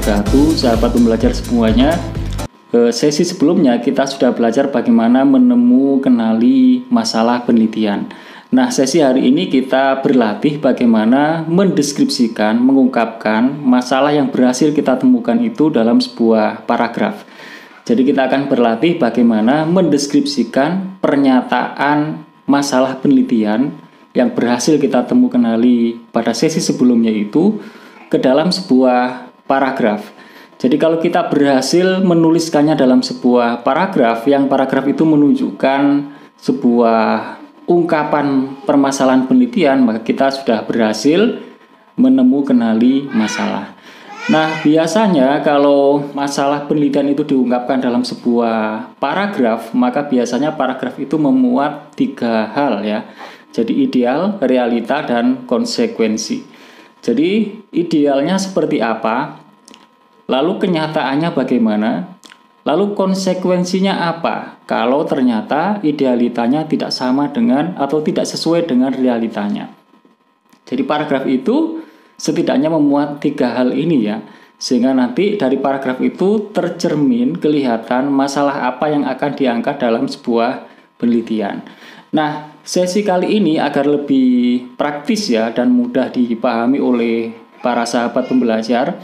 wabarakatuh, sahabat pembelajar semuanya. Sesi sebelumnya kita sudah belajar bagaimana kenali masalah penelitian. Nah, sesi hari ini kita berlatih bagaimana mendeskripsikan, mengungkapkan masalah yang berhasil kita temukan itu dalam sebuah paragraf. Jadi kita akan berlatih bagaimana mendeskripsikan pernyataan masalah penelitian yang berhasil kita kenali pada sesi sebelumnya itu ke dalam sebuah paragraf. Jadi kalau kita berhasil menuliskannya dalam sebuah paragraf, yang paragraf itu menunjukkan sebuah ungkapan permasalahan penelitian, maka kita sudah berhasil kenali masalah. Nah, biasanya kalau masalah penelitian itu diungkapkan dalam sebuah paragraf, maka biasanya paragraf itu memuat 3 hal ya. Jadi ideal, realita, dan konsekuensi. Jadi idealnya seperti apa? Lalu kenyataannya bagaimana? Lalu konsekuensinya apa? Kalau ternyata idealitanya tidak sama dengan atau tidak sesuai dengan realitanya. Jadi paragraf itu setidaknya memuat 3 hal ini ya. Sehingga nanti dari paragraf itu tercermin kelihatan masalah apa yang akan diangkat dalam sebuah penelitian. Nah, sesi kali ini agar lebih praktis ya dan mudah dipahami oleh para sahabat pembelajar,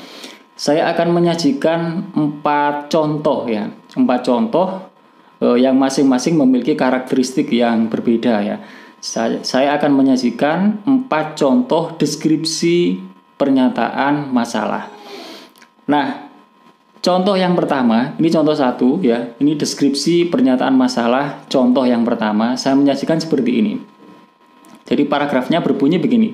saya akan menyajikan 4 contoh ya. 4 contoh yang masing-masing memiliki karakteristik yang berbeda ya. Saya akan menyajikan 4 contoh deskripsi pernyataan masalah. Nah, contoh yang pertama, ini contoh 1 ya. Ini deskripsi pernyataan masalah contoh yang pertama. Saya menyajikan seperti ini. Jadi paragrafnya berbunyi begini.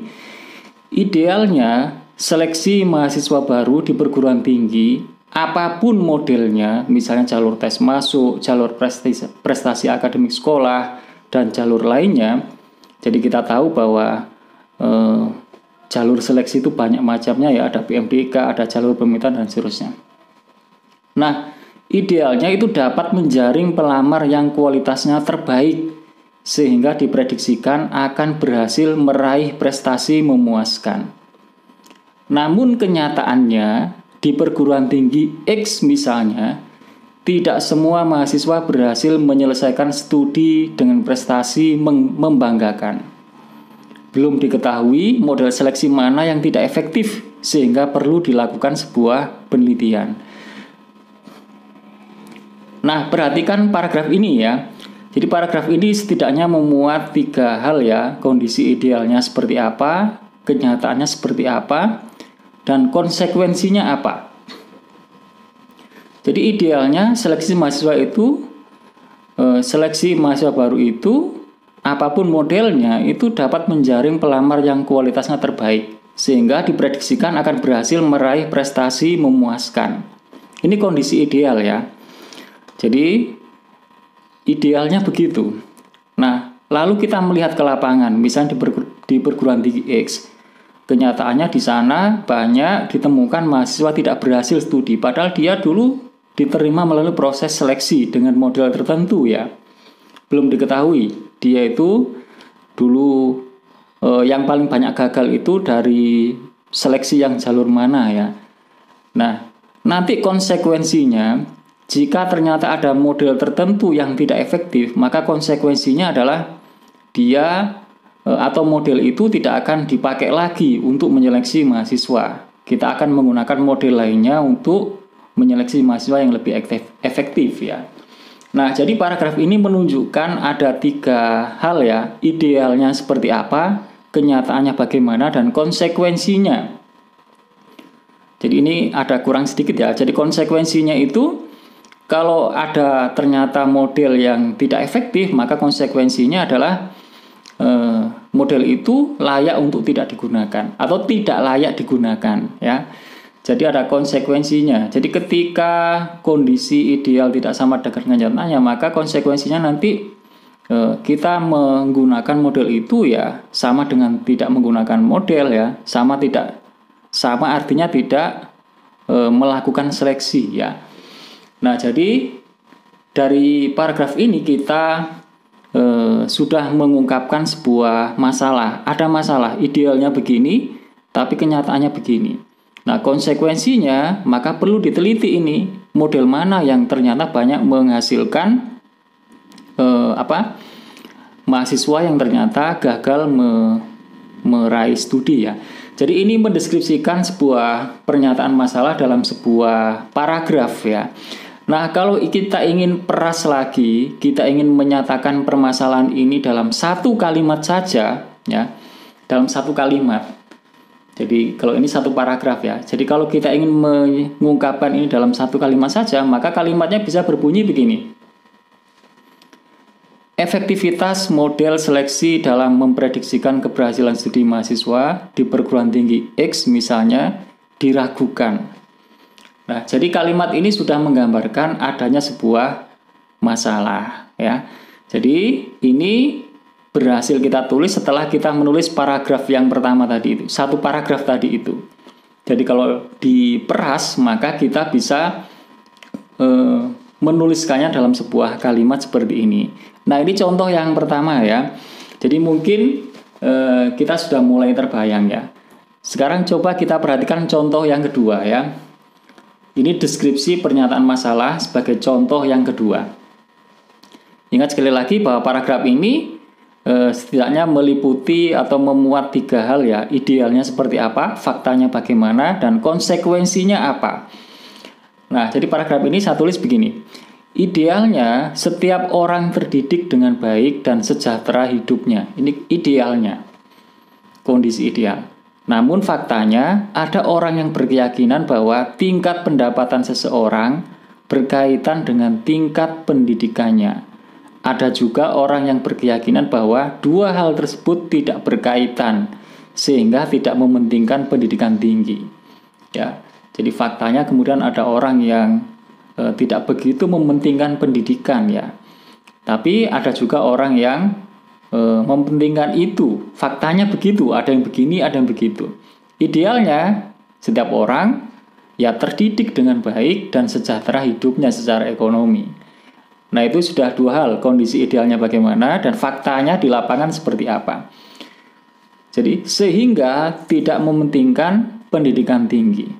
Idealnya seleksi mahasiswa baru di perguruan tinggi, apapun modelnya, misalnya jalur tes masuk, jalur prestasi akademik sekolah, dan jalur lainnya. Jadi kita tahu bahwa jalur seleksi itu banyak macamnya ya, ada PMDK, ada jalur pemilihan, dan seterusnya. Nah, idealnya itu dapat menjaring pelamar yang kualitasnya terbaik, sehingga diprediksikan akan berhasil meraih prestasi memuaskan. Namun kenyataannya di perguruan tinggi X misalnya, tidak semua mahasiswa berhasil menyelesaikan studi dengan prestasi membanggakan. Belum diketahui model seleksi mana yang tidak efektif sehingga perlu dilakukan sebuah penelitian. Nah, perhatikan paragraf ini ya. Jadi paragraf ini setidaknya memuat 3 hal ya. Kondisi idealnya seperti apa, kenyataannya seperti apa, dan konsekuensinya apa. Jadi idealnya seleksi mahasiswa baru itu apapun modelnya itu dapat menjaring pelamar yang kualitasnya terbaik sehingga diprediksikan akan berhasil meraih prestasi memuaskan. Ini kondisi ideal ya. Jadi idealnya begitu. Nah, lalu kita melihat ke lapangan, misalnya di perguruan tinggi X. Kenyataannya di sana banyak ditemukan mahasiswa tidak berhasil studi, padahal dia dulu diterima melalui proses seleksi dengan model tertentu ya. Belum diketahui dia itu dulu yang paling banyak gagal itu dari seleksi yang jalur mana ya. Nah, nanti konsekuensinya jika ternyata ada model tertentu yang tidak efektif, maka konsekuensinya adalah dia atau model itu tidak akan dipakai lagi untuk menyeleksi mahasiswa. Kita akan menggunakan model lainnya untuk menyeleksi mahasiswa yang lebih efektif ya. Nah, jadi paragraf ini menunjukkan ada 3 hal ya. Idealnya seperti apa, kenyataannya bagaimana, dan konsekuensinya. Jadi ini ada kurang sedikit ya. Jadi konsekuensinya itu kalau ada ternyata model yang tidak efektif, maka konsekuensinya adalah model itu layak untuk tidak digunakan atau tidak layak digunakan ya. Jadi ada konsekuensinya. Jadi ketika kondisi ideal tidak sama dengan kenyataannya, maka konsekuensinya nanti kita menggunakan model itu ya sama dengan tidak menggunakan model ya. Sama artinya tidak melakukan seleksi ya. Nah, jadi dari paragraf ini kita sudah mengungkapkan sebuah masalah. Ada masalah, idealnya begini, tapi kenyataannya begini. Nah, konsekuensinya maka perlu diteliti ini model mana yang ternyata banyak menghasilkan mahasiswa yang ternyata gagal meraih studi ya. Jadi ini mendeskripsikan sebuah pernyataan masalah dalam sebuah paragraf ya. Nah, kalau kita ingin peras lagi, kita ingin menyatakan permasalahan ini dalam satu kalimat saja ya, dalam satu kalimat. Jadi kalau ini satu paragraf ya. Jadi kalau kita ingin mengungkapkan ini dalam satu kalimat saja, maka kalimatnya bisa berbunyi begini. Efektivitas model seleksi dalam memprediksikan keberhasilan studi mahasiswa di perguruan tinggi X misalnya diragukan. Nah, jadi kalimat ini sudah menggambarkan adanya sebuah masalah ya. Jadi ini berhasil kita tulis setelah kita menulis paragraf yang pertama tadi itu, satu paragraf tadi itu. Jadi kalau diperas maka kita bisa menuliskannya dalam sebuah kalimat seperti ini. Nah, ini contoh yang pertama ya. Jadi mungkin kita sudah mulai terbayang ya. Sekarang coba kita perhatikan contoh yang kedua ya. Ini deskripsi pernyataan masalah sebagai contoh yang kedua. Ingat sekali lagi bahwa paragraf ini setidaknya meliputi atau memuat 3 hal ya. Idealnya seperti apa, faktanya bagaimana, dan konsekuensinya apa. Nah, jadi paragraf ini saya tulis begini. Idealnya setiap orang terdidik dengan baik dan sejahtera hidupnya. Ini idealnya, kondisi ideal. Namun faktanya ada orang yang berkeyakinan bahwa tingkat pendapatan seseorang berkaitan dengan tingkat pendidikannya. Ada juga orang yang berkeyakinan bahwa dua hal tersebut tidak berkaitan sehingga tidak mementingkan pendidikan tinggi. Ya, jadi faktanya kemudian ada orang yang tidak begitu mementingkan pendidikan ya. Tapi ada juga orang yang mementingkan itu. Faktanya begitu, ada yang begini, ada yang begitu. Idealnya setiap orang ya terdidik dengan baik dan sejahtera hidupnya secara ekonomi. Nah, itu sudah 2 hal, kondisi idealnya bagaimana dan faktanya di lapangan seperti apa. Jadi sehingga tidak mementingkan pendidikan tinggi.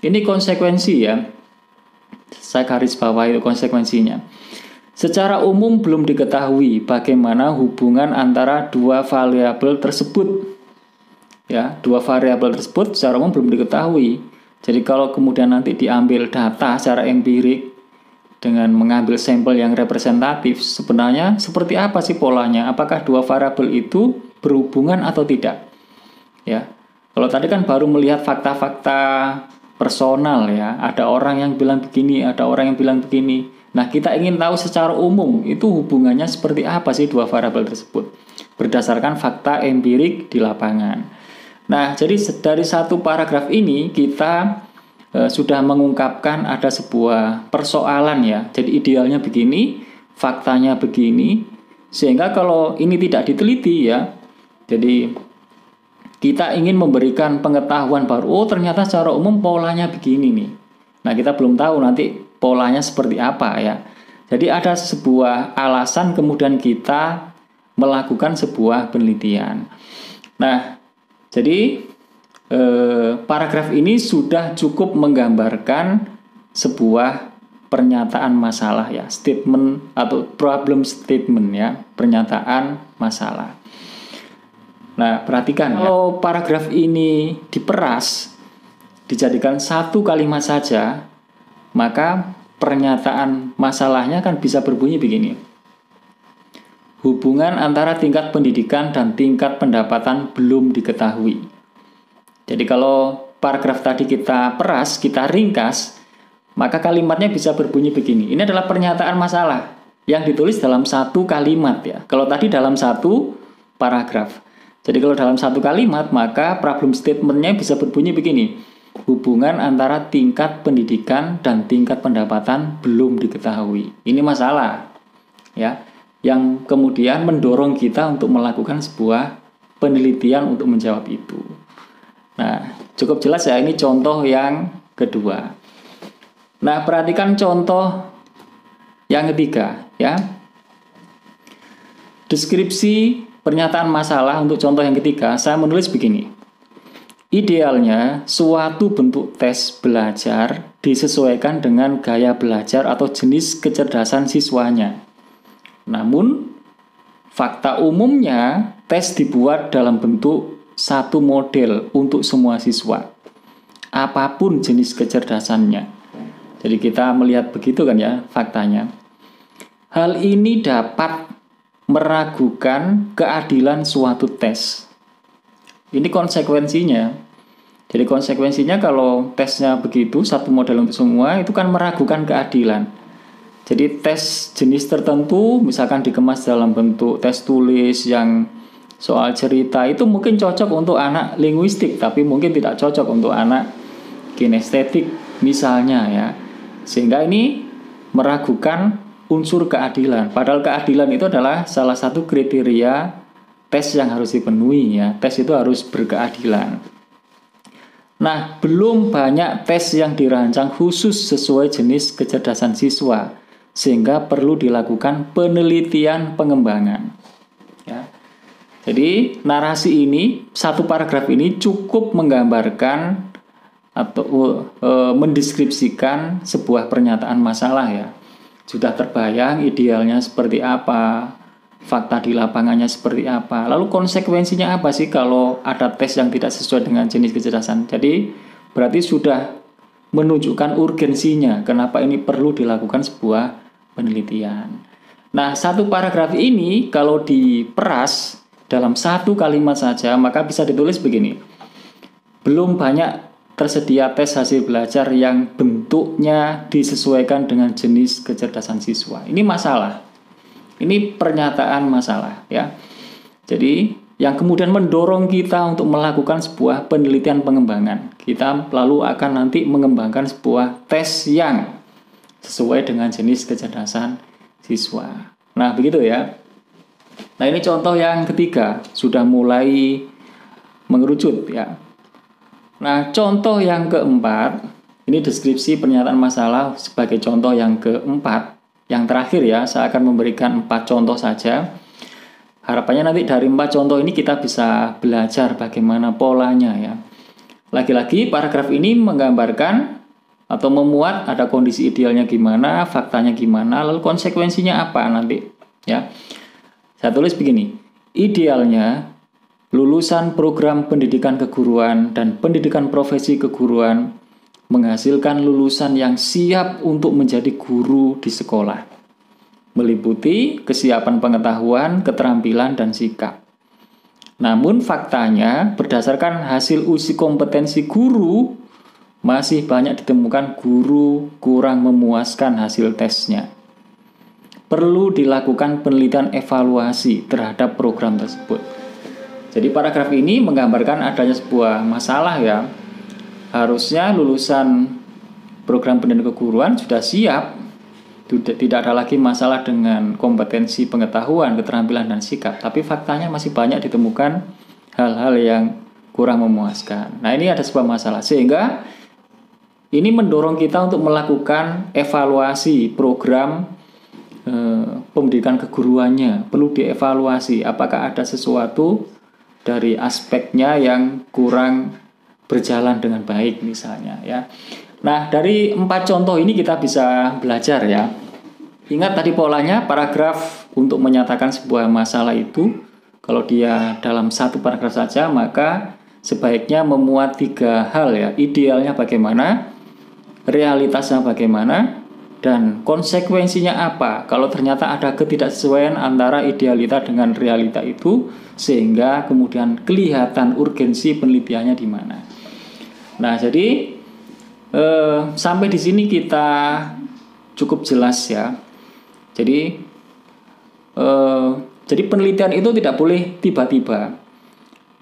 Ini konsekuensi ya. Saya garis bawah itu konsekuensinya. Secara umum belum diketahui bagaimana hubungan antara dua variabel tersebut. Ya, dua variabel tersebut secara umum belum diketahui. Jadi kalau kemudian nanti diambil data secara empirik dengan mengambil sampel yang representatif, sebenarnya seperti apa sih polanya? Apakah dua variabel itu berhubungan atau tidak? Ya. Kalau tadi kan baru melihat fakta-fakta personal ya, ada orang yang bilang begini, ada orang yang bilang begini. Nah, kita ingin tahu secara umum itu hubungannya seperti apa sih dua variabel tersebut berdasarkan fakta empirik di lapangan. Nah, jadi dari satu paragraf ini kita sudah mengungkapkan ada sebuah persoalan ya. Jadi idealnya begini, faktanya begini, sehingga kalau ini tidak diteliti ya, jadi kita ingin memberikan pengetahuan baru, oh ternyata secara umum polanya begini nih. Nah, kita belum tahu nanti polanya seperti apa ya. Jadi ada sebuah alasan kemudian kita melakukan sebuah penelitian. Nah, jadi paragraf ini sudah cukup menggambarkan sebuah pernyataan masalah ya, statement atau problem statement ya, pernyataan masalah. Nah, perhatikan kalau paragraf ini diperas, dijadikan satu kalimat saja, maka pernyataan masalahnya kan bisa berbunyi begini. Hubungan antara tingkat pendidikan dan tingkat pendapatan belum diketahui. Jadi kalau paragraf tadi kita peras, kita ringkas, maka kalimatnya bisa berbunyi begini. Ini adalah pernyataan masalah yang ditulis dalam satu kalimat ya. Kalau tadi dalam satu paragraf. Jadi kalau dalam satu kalimat, maka problem statement-nya bisa berbunyi begini. Hubungan antara tingkat pendidikan dan tingkat pendapatan belum diketahui. Ini masalah ya, yang kemudian mendorong kita untuk melakukan sebuah penelitian untuk menjawab itu. Nah, cukup jelas ya, ini contoh yang kedua. Nah, perhatikan contoh yang ketiga ya. Deskripsi pernyataan masalah untuk contoh yang ketiga, saya menulis begini. Idealnya, suatu bentuk tes belajar disesuaikan dengan gaya belajar atau jenis kecerdasan siswanya. Namun, fakta umumnya, tes dibuat dalam bentuk satu model untuk semua siswa, apapun jenis kecerdasannya. Jadi kita melihat begitu kan ya faktanya. Hal ini dapat meragukan keadilan suatu tes. Ini konsekuensinya. Jadi konsekuensinya kalau tesnya begitu, satu model untuk semua, itu kan meragukan keadilan. Jadi tes jenis tertentu, misalkan dikemas dalam bentuk tes tulis yang soal cerita, itu mungkin cocok untuk anak linguistik, tapi mungkin tidak cocok untuk anak kinestetik misalnya ya. Sehingga ini meragukan unsur keadilan. Padahal keadilan itu adalah salah satu kriteria tes yang harus dipenuhi ya. Tes itu harus berkeadilan. Nah, belum banyak tes yang dirancang khusus sesuai jenis kecerdasan siswa, sehingga perlu dilakukan penelitian pengembangan. Ya. Jadi, narasi ini, satu paragraf ini cukup menggambarkan atau mendeskripsikan sebuah pernyataan masalah ya. Sudah terbayang idealnya seperti apa, fakta di lapangannya seperti apa, lalu konsekuensinya apa sih kalau ada tes yang tidak sesuai dengan jenis kecerdasan. Jadi berarti sudah menunjukkan urgensinya kenapa ini perlu dilakukan sebuah penelitian. Nah, satu paragraf ini kalau diperas dalam satu kalimat saja maka bisa ditulis begini: belum banyak tersedia tes hasil belajar yang bentuknya disesuaikan dengan jenis kecerdasan siswa. Ini masalah. Ini pernyataan masalah ya. Jadi yang kemudian mendorong kita untuk melakukan sebuah penelitian pengembangan. Kita lalu akan nanti mengembangkan sebuah tes yang sesuai dengan jenis kecerdasan siswa. Nah, begitu ya. Nah, ini contoh yang ketiga, sudah mulai mengerucut ya. Nah, contoh yang keempat, ini deskripsi pernyataan masalah sebagai contoh yang keempat. Yang terakhir ya, saya akan memberikan 4 contoh saja. Harapannya nanti dari 4 contoh ini kita bisa belajar bagaimana polanya ya. Lagi-lagi paragraf ini menggambarkan atau memuat ada kondisi idealnya gimana, faktanya gimana, lalu konsekuensinya apa nanti ya. Saya tulis begini: idealnya lulusan program pendidikan keguruan dan pendidikan profesi keguruan menghasilkan lulusan yang siap untuk menjadi guru di sekolah, meliputi kesiapan pengetahuan, keterampilan, dan sikap. Namun faktanya, berdasarkan hasil uji kompetensi guru, masih banyak ditemukan guru kurang memuaskan hasil tesnya. Perlu dilakukan penelitian evaluasi terhadap program tersebut. Jadi paragraf ini menggambarkan adanya sebuah masalah ya. Harusnya lulusan program pendidikan keguruan sudah siap, tidak ada lagi masalah dengan kompetensi pengetahuan, keterampilan, dan sikap. Tapi faktanya masih banyak ditemukan hal-hal yang kurang memuaskan. Nah, ini ada sebuah masalah, sehingga ini mendorong kita untuk melakukan evaluasi program pendidikan keguruannya. Perlu dievaluasi apakah ada sesuatu dari aspeknya yang kurang berjalan dengan baik misalnya ya. Nah, dari 4 contoh ini kita bisa belajar ya. Ingat tadi polanya, paragraf untuk menyatakan sebuah masalah itu kalau dia dalam satu paragraf saja maka sebaiknya memuat 3 hal ya. Idealnya bagaimana, realitasnya bagaimana, dan konsekuensinya apa kalau ternyata ada ketidaksesuaian antara idealita dengan realita itu, sehingga kemudian kelihatan urgensi penelitiannya di mana. Nah, jadi sampai di sini kita cukup jelas ya. Jadi penelitian itu tidak boleh tiba-tiba.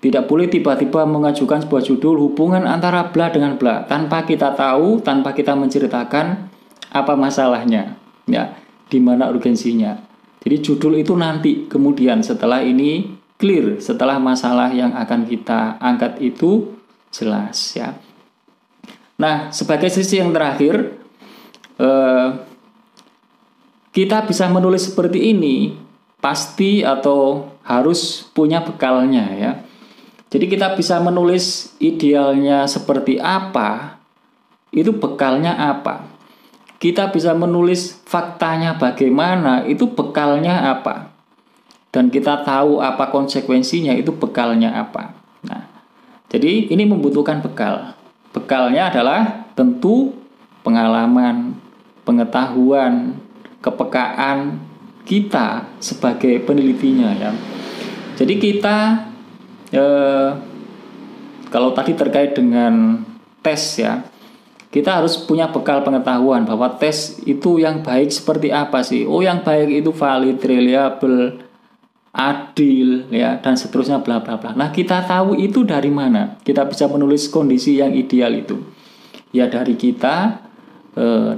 Tidak boleh tiba-tiba mengajukan sebuah judul hubungan antara bla dengan bla tanpa kita tahu, tanpa kita menceritakan apa masalahnya, ya, di mana urgensinya. Jadi judul itu nanti kemudian setelah ini clear, setelah masalah yang akan kita angkat itu jelas ya. Nah, sebagai sisi yang terakhir, kita bisa menulis seperti ini pasti atau harus punya bekalnya ya. Jadi kita bisa menulis idealnya seperti apa, itu bekalnya apa. Kita bisa menulis faktanya bagaimana, itu bekalnya apa. Dan kita tahu apa konsekuensinya, itu bekalnya apa. Nah, jadi ini membutuhkan bekal. Bekalnya adalah tentu pengalaman, pengetahuan, kepekaan kita sebagai penelitinya ya. Jadi kita kalau tadi terkait dengan tes ya, kita harus punya bekal pengetahuan bahwa tes itu yang baik seperti apa sih. Oh, yang baik itu valid, reliable, adil ya, dan seterusnya bla bla bla. Nah, kita tahu itu dari mana? Kita bisa menulis kondisi yang ideal itu. Ya dari kita,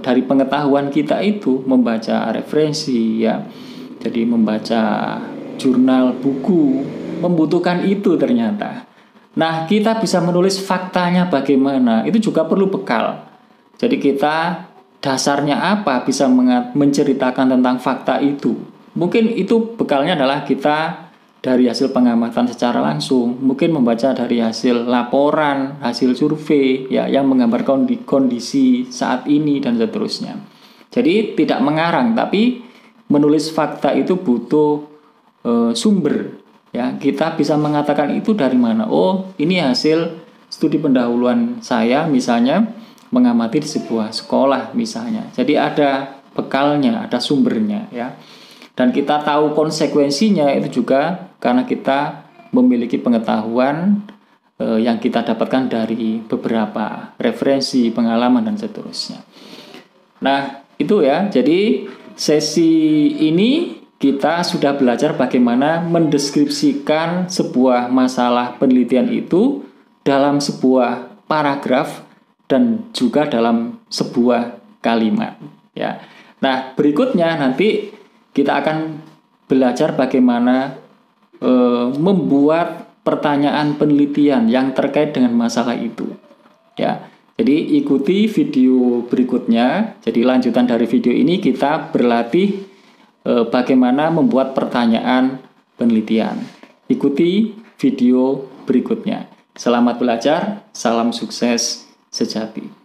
dari pengetahuan kita itu membaca referensi ya. Jadi membaca jurnal, buku, membutuhkan itu ternyata. Nah, kita bisa menulis faktanya bagaimana, itu juga perlu bekal. Jadi kita dasarnya apa bisa menceritakan tentang fakta itu. Mungkin itu bekalnya adalah kita dari hasil pengamatan secara langsung, mungkin membaca dari hasil laporan, hasil survei ya yang menggambarkan kondisi saat ini dan seterusnya. Jadi tidak mengarang, tapi menulis fakta itu butuh sumber ya. Kita bisa mengatakan itu dari mana? Oh, ini hasil studi pendahuluan saya misalnya mengamati di sebuah sekolah misalnya. Jadi ada bekalnya, ada sumbernya ya. Dan kita tahu konsekuensinya itu juga karena kita memiliki pengetahuan yang kita dapatkan dari beberapa referensi, pengalaman dan seterusnya. Nah, itu ya. Jadi sesi ini kita sudah belajar bagaimana mendeskripsikan sebuah masalah penelitian itu dalam sebuah paragraf dan juga dalam sebuah kalimat ya. Nah, berikutnya nanti kita akan belajar bagaimana membuat pertanyaan penelitian yang terkait dengan masalah itu ya. Jadi ikuti video berikutnya. Jadi lanjutan dari video ini kita berlatih bagaimana membuat pertanyaan penelitian. Ikuti video berikutnya. Selamat belajar, salam sukses sejati.